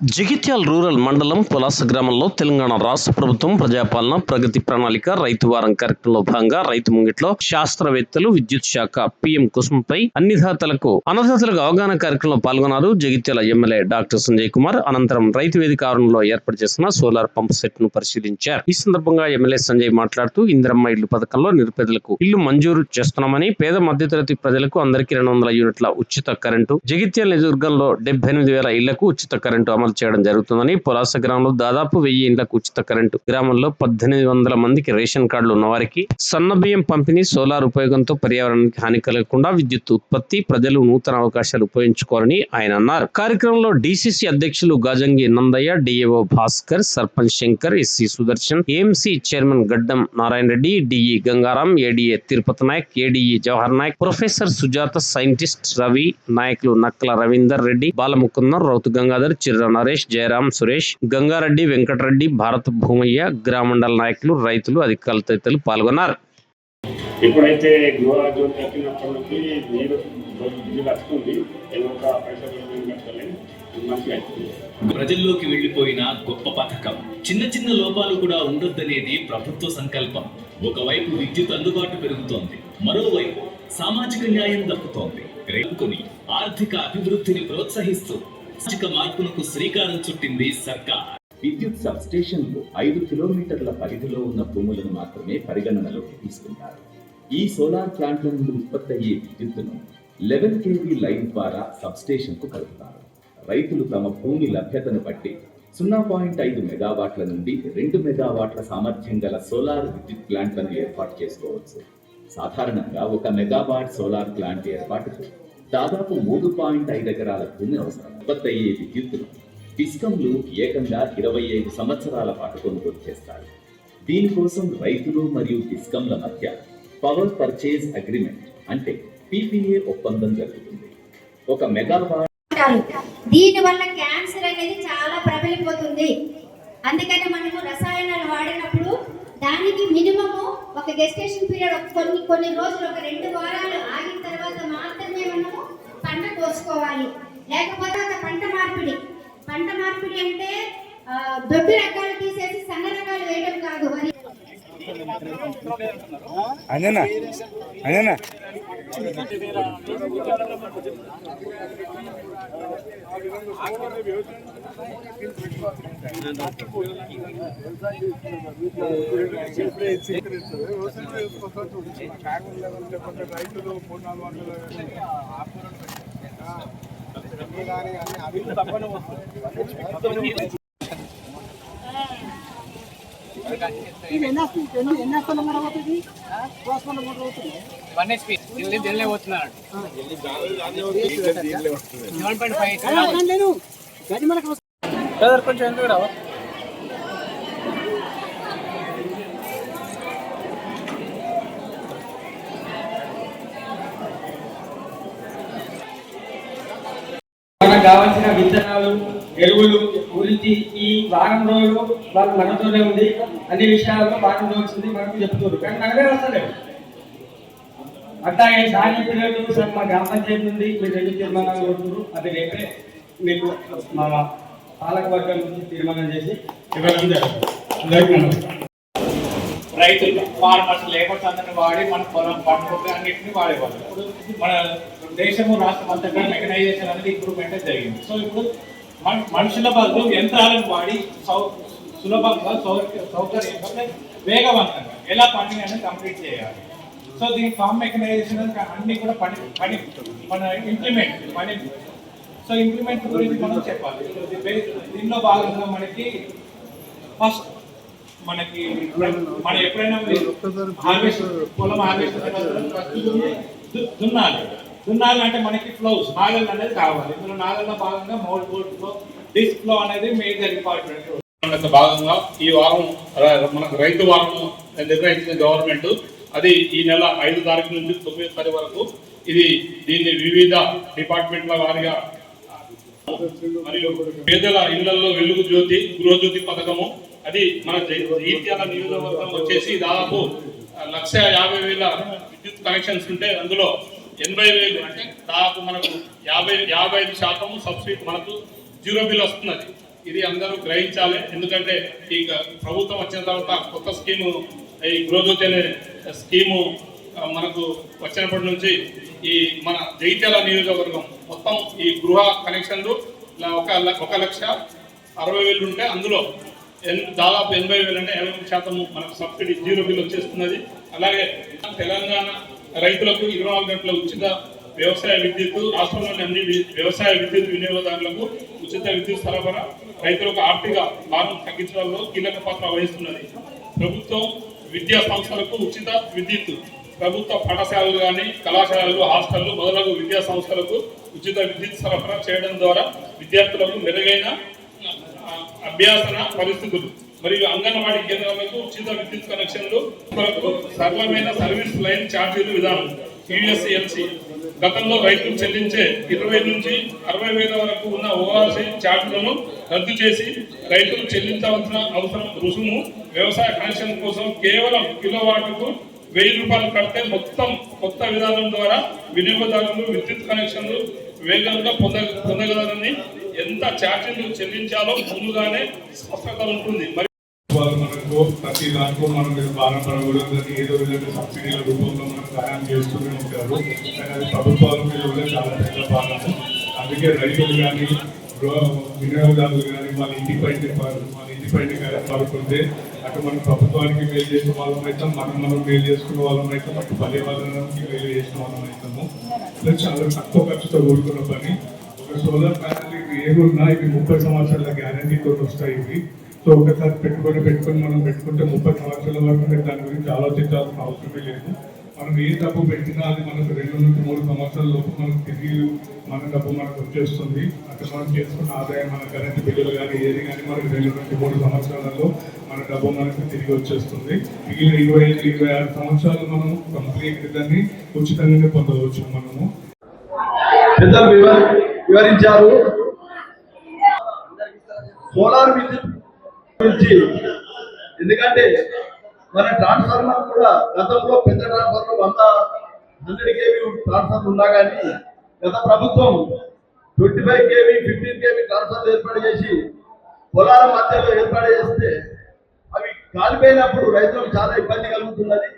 Jagtial rural మండలం పులాస గ్రామంలో తెలంగాణ రాష్ట్ర ప్రభుత్వం ప్రజాపాలన ప్రగతి ప్రణాళిక రైతు వారం కార్యక్రమంలో భాగంగా రైతు ముంగిట్లో శాస్త్రవేత్తలు విద్యుత్ శాఖ పిఎం కుసుంపై అన్నదాతలకు అవగాహన కార్యక్రమంలో పాల్గొన్నారు. జగిత్యాల ఎమ్మెల్యే డాక్టర్ సంజయ్ కుమార్ అనంతరం రైతు వేదిక ఆవరణలో ఏర్పాటు చేసిన సోలార్ పంప్ సెట్ ను పరిశీలించారు. ఈ సందర్భంగా ఎమ్మెల్యే సంజయ్ మాట్లాడుతూ ఇందిరమ్మ ఇల్లు పథకంలో నిరుపేదలకు ఇల్లు మంజూరు చేస్తున్నామని, పేద మధ్యతరగతి ప్రజలకు అందరికీ 200 యూనిట్ల ఉచిత కరెంటు, జగిత్యాల నియోజకవర్గంలో 78,000 ఇళ్లకు ఉచిత కరెంటు అమలు చేయడం జరుగుతుందని, పులాస గ్రామంలో దాదాపు 1000 ఇండ్లకు ఉచిత కరెంటు, గ్రామంలో 1800 మందికి రేషన్ కార్డులు ఉన్నవారికి సన్న బియ్యం పంపిణీ, సోలార్ ఉపయోగంతో పర్యావరణానికి హాని కలగకుండా విద్యుత్ ఉత్పత్తి, ప్రజలు నూతన అవకాశాలు ఉపయోగించుకోవాలని ఆయన అన్నారు. కార్యక్రమంలో డిసిసి అధ్యక్షులు Gajangi Nandayya, DAO Bhaskar, sarpanch Shankar, SC Sudarshan, AMC chairman Gaddam Narayana Reddy, DE Gangaram, ADA Tirupati Nayak, ADE Jawahar Nayak, professor Sujatha, scientist Ravi, నాయకులు నక్కల రవీందర్ రెడ్డి, బాలముకుందం, రౌతు గంగాధర్, చిర్ర నరేష్, జయరాం, సురేష్, గంగారెడ్డి, వెంకటరెడ్డి, భారత భూమయ్య, గ్రామండల నాయకులు, రైతులు, అధికారులు తదితరులు పాల్గొన్నారు. ఎప్పుడైతే గృహజ్యోతి కట్టినప్పటి నుంచి నీరు వస్తుంది, ప్రజల్లోకి వెళ్లిపోయిన గొప్ప పథకం. చిన్న చిన్న లోపాలు కూడా ఉండొద్దనేది ప్రభుత్వ సంకల్పం. ఒకవైపు విద్యుత్ అందుబాటు పెరుగుతోంది, మరోవైపు సామాజిక న్యాయం దక్కుతోంది. రేపుకొని ఆర్థిక అభివృద్ధిని ప్రోత్సహిస్తూ సామాజిక మార్పునకు శ్రీకారం చుట్టింది సర్కార్. విద్యుత్ సబ్ స్టేషన్లు 5 కిలోమీటర్ల పరిధిలో ఉన్న భూములను మాత్రమే పరిగణనలోకి తీసుకుంటారు. ఈ సోలార్ ప్లాంట్ల నుండి ఉత్పత్తి అయ్యే విద్యుత్తును 11 kV లైన్ ద్వారా సబ్ స్టేషన్ కు కలుపుతారు. రైతులు తమ భూమి లభ్యతను బట్టి 0.5 మెగావాట్ల నుండి 2 మెగావాట్ల సామర్థ్యం గల సోలార్ విద్యుత్ ప్లాంట్లను ఏర్పాటు చేసుకోవచ్చు. సాధారణంగా 1 మెగావాట్ సోలార్ ప్లాంట్ ఏర్పాటుకు దాదాపు 3.5 ఎకరాల భూమి అవసరం. ఉత్పత్తి అయ్యే విద్యుత్తును డిస్కంలు ఏకంగా 25 సంవత్సరాల పాటు కొనుగోలు చేస్తారు. దీనికోసం రైతులు మరియు డిస్కంల మధ్య పవర్ పర్చేజ్ అగ్రిమెంట్ అంటే PPA ఒప్పందం జరుగుతుంది. 1 మెగావాట్ దీని వల్ల క్యాన్సర్ అనేది చాలా ప్రబలిపోతుంది. అందుకని మనము రసాయనాలు వాడినప్పుడు దానికి మినిమము ఒక గెస్టేషన్ పీరియడ్ కొన్ని రోజులు, 2 వారాలు ఆగిన తర్వాత మాత్రమే మనము పంట కోసుకోవాలి. లేకపోతే పంట మార్పిడి అంటే దొడ్డు రకాలు తీసేసి సన్న రకాలు వేయడం కాదు. కొంచెం ఎందుకు రావా మనకు కావాల్సిన విత్తనాలు, ఎరువులు గురించి ఈ వారం రోజులు వాళ్ళు మనతోనే ఉంది. అన్ని విషయాలతో వారం రోజులు మనకు చెప్తున్నారు, కానీ మనమే వస్తలేదు. అట్లాగే సార్ చెప్పినట్టు సార్ మా గ్రామ పంచాయతీ నుండి మీరు 2 తీర్మానాలు కొడుతున్నారు. అది రేపే మీకు మా పాలక వర్గం నుంచి తీర్మానం చేసి ఇవ్వడం జరుగుతుంది. రైతులు ఫార్మర్స్ లేబర్స్ అందరిని వాడి మన పొలం పంటలు అన్నింటినీ వాడేవాళ్ళు. ఇప్పుడు మన దేశము రాష్ట్రం అంతటా మెకనైజేషన్ అనేది ఇంప్రూవ్మెంట్ జరిగింది. సో ఇప్పుడు మనుషుల బదులు యంత్రాలను వాడి సులభంగా సౌకర్యంగా వేగవంతంగా ఎలా పని అనేది కంప్లీట్ చేయాలి. సో దీని ఫార్మ్ మెకనైజేషన్ అన్ని కూడా పని మన ఇంప్లిమెంట్ సో ఇంప్లిమెంట్ గురించి మనం చెప్పాలి. దీనిలో భాగంగా మనకి ఫస్ట్ మనం ఎప్పుడైనా పొలం హార్వెస్ట్ దున్నాలి అంటే మనకి ఫ్లోస్ నాగల్ అనేది కావాలి. ఇందులో నాగల్లో భాగంగా మౌల్డ్ బోర్డ్లో డిస్క్ ఫ్లో అనేది మేజర్ ఇంపార్టెంట్. భాగంగా ఈ వారం మనకు రైతు వారం నిర్వహించిన గవర్నమెంట్ అది ఈ నెల 5 తారీఖు నుంచి 9 తారీఖు వరకు దీన్ని వివిధ డిపార్ట్మెంట్ల వారిగా మరియు పేదల ఇళ్లలో వెలుగు జ్యోతి, గృహజ్యోతి పథకము అది మన జగిత్యాల నియోజకవర్గం వచ్చేసి దాదాపు 1,50,000 విద్యుత్ కనెక్షన్స్ ఉంటే అందులో 80,000 అంటే దాదాపు మనకు 55% సబ్సిడీ మనకు 0 బిల్ వస్తున్నది. ఇది అందరూ గ్రహించాలి. ఎందుకంటే ఈ ప్రభుత్వం వచ్చిన తర్వాత కొత్త స్కీము ఈ గృహజ్యోతి అనే స్కీము మనకు వచ్చినప్పటి నుంచి ఈ మన జగిత్యాల నియోజకవర్గం మొత్తం ఈ గృహ కనెక్షన్లు 1,60,000 ఉంటే అందులో దాదాపు 80,000 అంటే 80% మనకు సబ్సిడీ 0 బిల్ వచ్చేస్తున్నది. అలాగే తెలంగాణ రైతులకు 24 గంటల ఉచిత వ్యవసాయ విద్యుత్, రాష్ట్రంలోని అన్ని వ్యవసాయ విద్యుత్ వినియోగదారులకు ఉచిత విద్యుత్ సరఫరా రైతులకు ఆర్థిక భారం తగ్గించడంలో కీలక పాత్ర వహిస్తున్నది. ప్రభుత్వం విద్యా సంస్థలకు ఉచిత విద్యుత్, ప్రభుత్వ పాఠశాలలు కానీ కళాశాలలు, హాస్టళ్లు మొదలగు విద్యా సంస్థలకు ఉచిత విద్యుత్ సరఫరా చేయడం ద్వారా విద్యార్థులకు మెరుగైన అభ్యాసన పరిస్థితులు మరియు అంగన్వాడీ కేంద్రాలకు ఉచిత విద్యుత్ కనెక్షన్లు, సరళమైన సర్వీస్ లైన్ ఛార్జీలు విధానం యూఎస్ఎల్సి గతంలో రైతులు చెల్లించే 20 నుంచి 60,000 వరకు ఉన్న ఓఆర్సీ ఛార్జీలను రద్దు చేసి రైతులు చెల్లించవలసిన అవసరం రుసుము వ్యవసాయ కనెక్షన్ కోసం కేవలం కిలోవాట్కు 1,000 రూపాయలు కడితే మొత్తం కొత్త విధానం ద్వారా వినియోగదారులు విద్యుత్ కనెక్షన్లు వేగంగా పొందగలరని, ఎంత ఛార్జీలు చెల్లించాలో ముందుగానే స్పష్టత ఉంటుంది. మనకు ప్రతి దాంట్లో మనం మీద భారం పడకూడదు, ఏదో విధంగా సబ్సిడీల రూపంలో మనకు సహాయం చేస్తూనే ఉంటారు. కానీ అది ప్రభుత్వాల మీద కూడా చాలా పెద్ద భారము. అందుకే రైతులు కానీ వినియోగదారులు కానీ మన ఇంటిపై పడుకుంటే అటు మనం ప్రభుత్వానికి మేలు చేసిన వాళ్ళం అవుతాం, మనం మేలు చేసుకున్న వాళ్ళం అవుతాం, అటు పర్యావరణానికి మేలు చేసిన వాళ్ళం అవుతాము. చాలా తక్కువ ఖర్చుతో కూడుకున్న పని. ఒక సోలార్ ప్యానెల్ ఏమున్నా ఇవి 30 సంవత్సరాల గ్యారంటీతో వస్తాయి. ఇవి సో ఒకసారి పెట్టుకొని మనం పెట్టుకుంటే 30 సంవత్సరాల వరకు మీరు దాని గురించి ఆలోచించాల్సిన అవసరమే లేదు. మనం ఏ డబ్బు పెట్టినా అది మనకు 2 నుంచి 3 సంవత్సరాల లోపు మనకు తిరిగి మన డబ్బు మనకు వచ్చేస్తుంది. అక్కడ మనం చేసుకున్న ఆదాయం, మన కరెంటు బిల్లులు కానీ ఏది కానీ మనకు 2 నుంచి 3 సంవత్సరాలలో మన డబ్బు మనకు తిరిగి వచ్చేస్తుంది. మిగిలిన 25-26 సంవత్సరాలు మనం కంప్లీట్ దాన్ని ఉచితంగానే పొందవచ్చు. మనము పెద్దలు వివరించారు. సోలార్ విద్యుత్ గురించి, ఎందుకంటే మన ట్రాన్స్ఫార్మర్ కూడా గతంలో పెద్ద ట్రాన్స్ఫార్మర్ 100 kV ట్రాన్స్ఫార్మర్ ఉన్నా కానీ గత ప్రభుత్వం 25 kV 15 kV ట్రాన్స్ఫార్మర్ ఏర్పాటు చేసి పొలాల మధ్యలో ఏర్పాటు చేస్తే అవి కాలిపోయినప్పుడు రైతులకు చాలా ఇబ్బంది కలుగుతున్నది.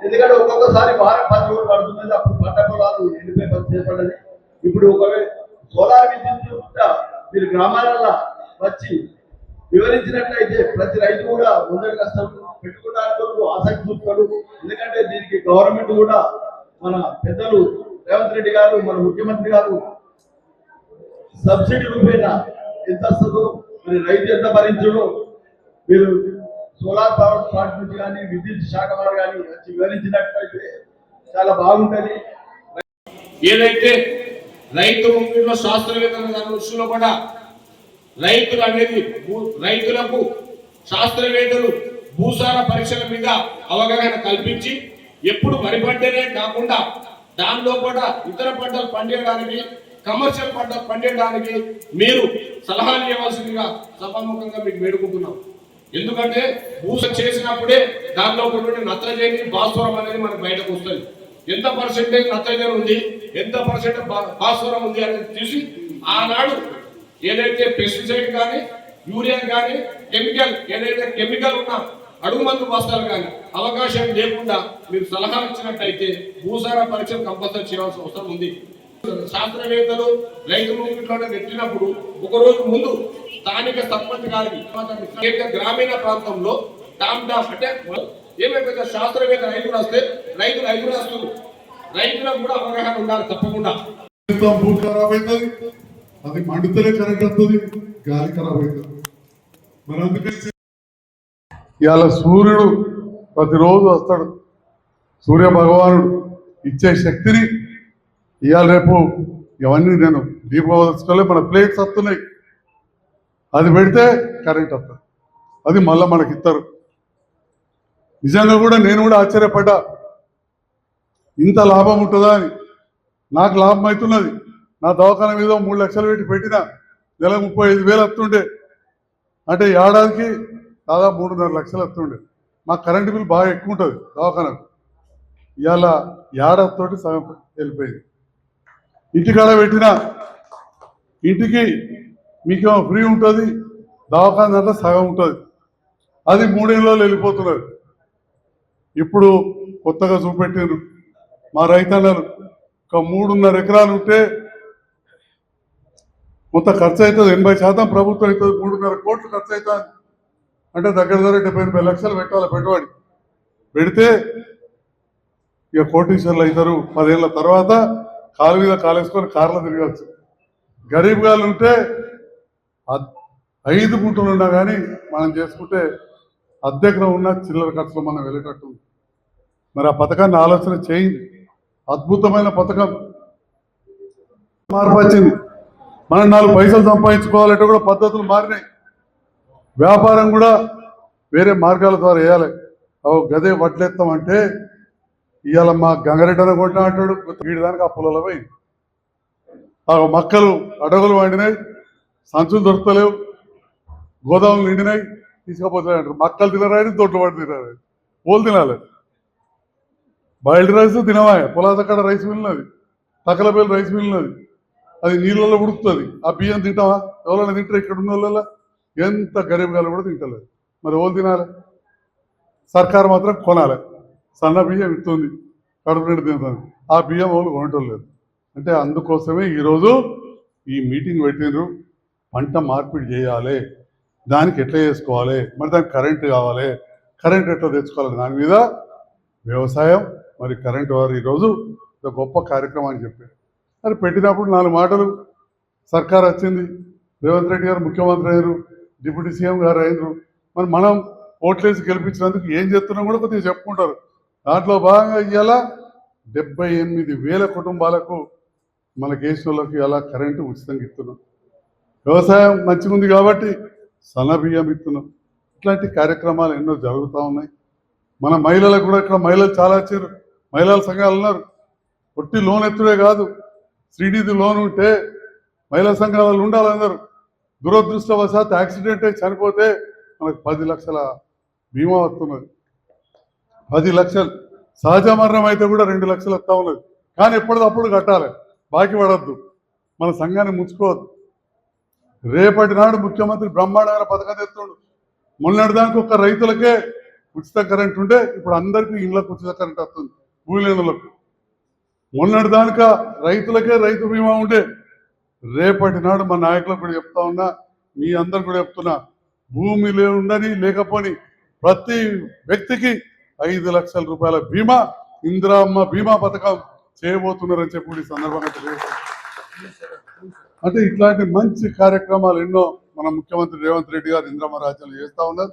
ఎందుకంటే ఒక్కొక్కసారి వారం 10 రోజులు పడుతున్నది. అప్పుడు పంట పొలాలు ఎండిపోయే పరిస్థితి ఏర్పడ్డది. ఇప్పుడు ఒకవేళ సోలార్ విద్యుత్ మీరు గ్రామాలలో వచ్చి వివరించినట్లయితే ప్రతి రైతు కూడా ముందరికి వస్తాడు, పెట్టుకోవడానికి ఆసక్తి చూపుతాడు. ఎందుకంటే దీనికి గవర్నమెంట్ కూడా మన పెద్దలు రేవంత్ రెడ్డి గారు, మన ముఖ్యమంత్రి గారు సబ్సిడీ రూపేణ ఎంత వస్తుందో, మరి రైతు ఎంత భరించడో మీరు సోలార్ పవర్ ప్లాంట్ నుంచి కానీ విద్యుత్ శాఖ వారు కానీ వచ్చి వివరించినట్లయితే చాలా బాగుంటుంది. ఏదైతే రైతు ముంగిట్లో శాస్త్రవేత్తల విషయంలో కూడా రైతులు అనేది రైతులకు శాస్త్రవేత్తలు భూసార పరీక్షల మీద అవగాహన కల్పించి ఎప్పుడు వరి పంటనే కాకుండా దానిలో కూడా ఇతర పంటలు పండించడానికి, కమర్షియల్ పంటలు పండించడానికి మీరు సలహాలు ఇవ్వాల్సిందిగా సభాముఖంగా మీకు వేడుకుంటున్నాం. ఎందుకంటే భూస చేసినప్పుడే దానిలో ఉన్నటువంటి నత్రజని, భాస్వరం అనేది మనకు బయటకు వస్తుంది. ఎంత పర్సెంటేజ్ నత్రజని ఉంది, ఎంత పర్సెంట్ భాస్వరం ఉంది అనేది చూసి ఆనాడు ఏదైతే పెస్టిసైడ్ కానీ, యూరియా కానీ, ఏదైతే కెమికల్ ఉన్న అడుగు మందు బస్తాలు కానీ అవకాశం లేకుండా మీరు సలహా ఇచ్చినట్టయితే భూసార పరీక్షలు కంపల్సరీ చేయాల్సిన అవసరం ఉంది. శాస్త్రవేత్తలు రైతు ముంగిట్లోనే పెట్టినప్పుడు ఒకరోజు ముందు స్థానిక సర్పంచ్ గారికి గ్రామీణ ప్రాంతంలో అంటే ఏమైతే శాస్త్రవేత్త రైతులు వస్తే రైతులు వస్తున్నారు, రైతులకు కూడా అవగాహన ఉండాలి. తప్పకుండా భూమి ఖరాబ్ అవుతుంది, అది మండుతలే కరెంట్ వస్తుంది, గాలి ఖరాబ్ అవుతుంది. మరి అందుకని ఇవాళ సూర్యుడు ప్రతిరోజు వస్తాడు. సూర్య భగవానుడు ఇచ్చే శక్తిని ఇవాళ రేపు ఇవన్నీ నేను దీపావళి మన ప్లేట్స్ వస్తున్నాయి, అది పెడితే కరెంట్ వస్తుంది, అది మళ్ళీ మనకి ఇస్తారు. నిజంగా కూడా నేను కూడా ఆశ్చర్యపడ్డా, ఇంత లాభం ఉంటుందా అని. నాకు లాభం అవుతున్నది. నా దవాఖాన మీద 3 లక్షలు పెట్టి పెట్టినా నెల 35,000 వస్తుండే, అంటే ఏడాదికి దాదాపు 3.5 లక్షలు వస్తుండే. మాకు కరెంటు బిల్ బాగా ఎక్కువ ఉంటుంది దవాఖానకు. ఇవాళ ఏడాదితోటి సగం వెళ్ళిపోయింది. ఇంటికాడ పెట్టిన ఇంటికి మీకేమో ఫ్రీ ఉంటుంది, దవాఖాన దాంట్లో సగం ఉంటుంది. అది 3 ఏళ్ళలో వెళ్ళిపోతున్నారు. ఇప్పుడు కొత్తగా చూపెట్టారు మా రైతన్నలు ఒక 3.5 ఎకరాలు ఉంటే మొత్తం ఖర్చు అవుతుంది 80% ప్రభుత్వం అవుతుంది, 3.5 కోట్లు ఖర్చు అవుతుంది. అంటే దగ్గర 70-80 లక్షలు పెట్టాలి పెట్టుబడి. పెడితే ఇక కోటీశ్వర్లు అవుతారు. 10 ఏళ్ళ తర్వాత కాలు మీద కాలేసుకొని కార్లో తిరగచ్చు. గరీబ్ గాళ్ళు ఉంటే 5 గుంటలు ఉన్నా కానీ మనం చేసుకుంటే అద్దెకరం ఉన్న చిల్లర ఖర్చులు మనం వెళ్ళేటట్టు ఉంది. మరి ఆ పథకాన్ని ఆలోచన చేయండి. అద్భుతమైన పథకం, మార్పు వచ్చింది. మనం 4 పైసలు సంపాదించుకోవాలంటే కూడా పద్ధతులు మారినాయి. వ్యాపారం కూడా వేరే మార్గాల ద్వారా వేయాలి. గదే వడ్లెత్తామంటే ఇవాళ మా గంగారెడ్డి అని కొట్టిన అంటాడు, వీడిదానికి ఆ పొలంలో పోయి మక్కలు అడవులు వండినాయి, సంచులు దొరుకుతలేవు, గోదాములు నిండినాయి, తీసుకుపోతాయి అంటారు. మక్కలు తినరాని దొడ్లు పడి తినరాని పోలు తినాలి. బాయిల్డ్ రైస్ తినవా, పొలాసక్కడ రైస్ మిల్లినది, తక్కలపల్లి రైస్ మిల్లినది, అది నీళ్ళలో ఉడుకుతుంది. ఆ బియ్యం తింటావా? ఎవరైనా తింటారు? ఇక్కడ ఉన్న వాళ్ళ ఎంత గరీబ్ గాలు కూడా తింటలేదు. మరి ఎవరు తినాలి? సర్కారు మాత్రం కొనాలి. సన్న బియ్యం ఇస్తుంది, కడుపు నిండి తింటుంది. ఆ బియ్యం వాళ్ళు కొనటం లేదు. అంటే అందుకోసమే ఈరోజు ఈ మీటింగ్ పెట్టినరు. పంట మార్పిడి చేయాలి, దానికి ఎట్లా చేసుకోవాలి, మరి దానికి కరెంటు కావాలి, కరెంట్ ఎట్లా తెచ్చుకోవాలి, దాని మీద వ్యవసాయం మరి కరెంటు వారు ఈరోజు ఒక గొప్ప కార్యక్రమాన్ని చెప్పారు. మరి పెట్టినప్పుడు 4 మాటలు సర్కార్ వచ్చింది, రేవంత్ రెడ్డి గారు ముఖ్యమంత్రి అయ్యారు, డిప్యూటీ సీఎం గారు అయినరు. మరి మనం ఓట్లేసి గెలిపించినందుకు ఏం చేస్తున్నాం కూడా కొద్దిగా చెప్పుకుంటారు. దాంట్లో భాగంగా ఇవాళ 78,000 కుటుంబాలకు మన దేశంలోకి ఇలా కరెంటు ఉచితంగా ఇస్తున్నాం. వ్యవసాయం మంచిగా ఉంది కాబట్టి సన్న బియ్యం ఇస్తున్నాం. ఇట్లాంటి కార్యక్రమాలు ఎన్నో జరుగుతూ ఉన్నాయి. మన మహిళలకు కూడా ఇక్కడ మహిళలు చాలా వచ్చారు, మహిళల సంఘాలు ఉన్నారు. ఒట్టి లోన్ ఎత్తుడే కాదు, శ్రీనిధి లోన్ ఉంటే మహిళా సంఘాలు ఉండాలి అందరూ. దురదృష్టవశాత్తు యాక్సిడెంట్ అయి చనిపోతే మనకు 10 లక్షల బీమా వస్తున్నది. 10 లక్షలు. సహజ మరణం అయితే కూడా 2 లక్షలు వస్తూ ఉన్నది. కానీ ఎప్పటికప్పుడు కట్టాలి, బాకీ పడద్దు, మన సంఘాన్ని ముంచుకోవద్దు. రేపటి నాడు ముఖ్యమంత్రి బ్రహ్మాండమైన పథకం తెస్తుండు. మొన్నటిదానికి ఒక రైతులకే ఉచిత కరెంట్ ఉంటే ఇప్పుడు అందరికీ ఇళ్ళకు ఉచిత కరెంట్ వస్తుంది, భూమిలేనులకు. మొన్నటిదానిక రైతులకే రైతు బీమా ఉండే. రేపటి నాడు మా నాయకులకు కూడా చెప్తా ఉన్నా, మీ అందరు కూడా చెప్తున్నా, భూమి ఉండని లేకపోని ప్రతి వ్యక్తికి 5 లక్షల రూపాయల బీమా, ఇందిరామ్మ బీమా పథకం చేయబోతున్నారని చెప్పి ఈ సందర్భంగా తెలియజేస్తున్నారు. అంటే ఇట్లాంటి మంచి కార్యక్రమాలు ఎన్నో మన ముఖ్యమంత్రి రేవంత్ రెడ్డి గారు ఇందిరమ్మ రాజ్యాలు చేస్తూ ఉన్నారు.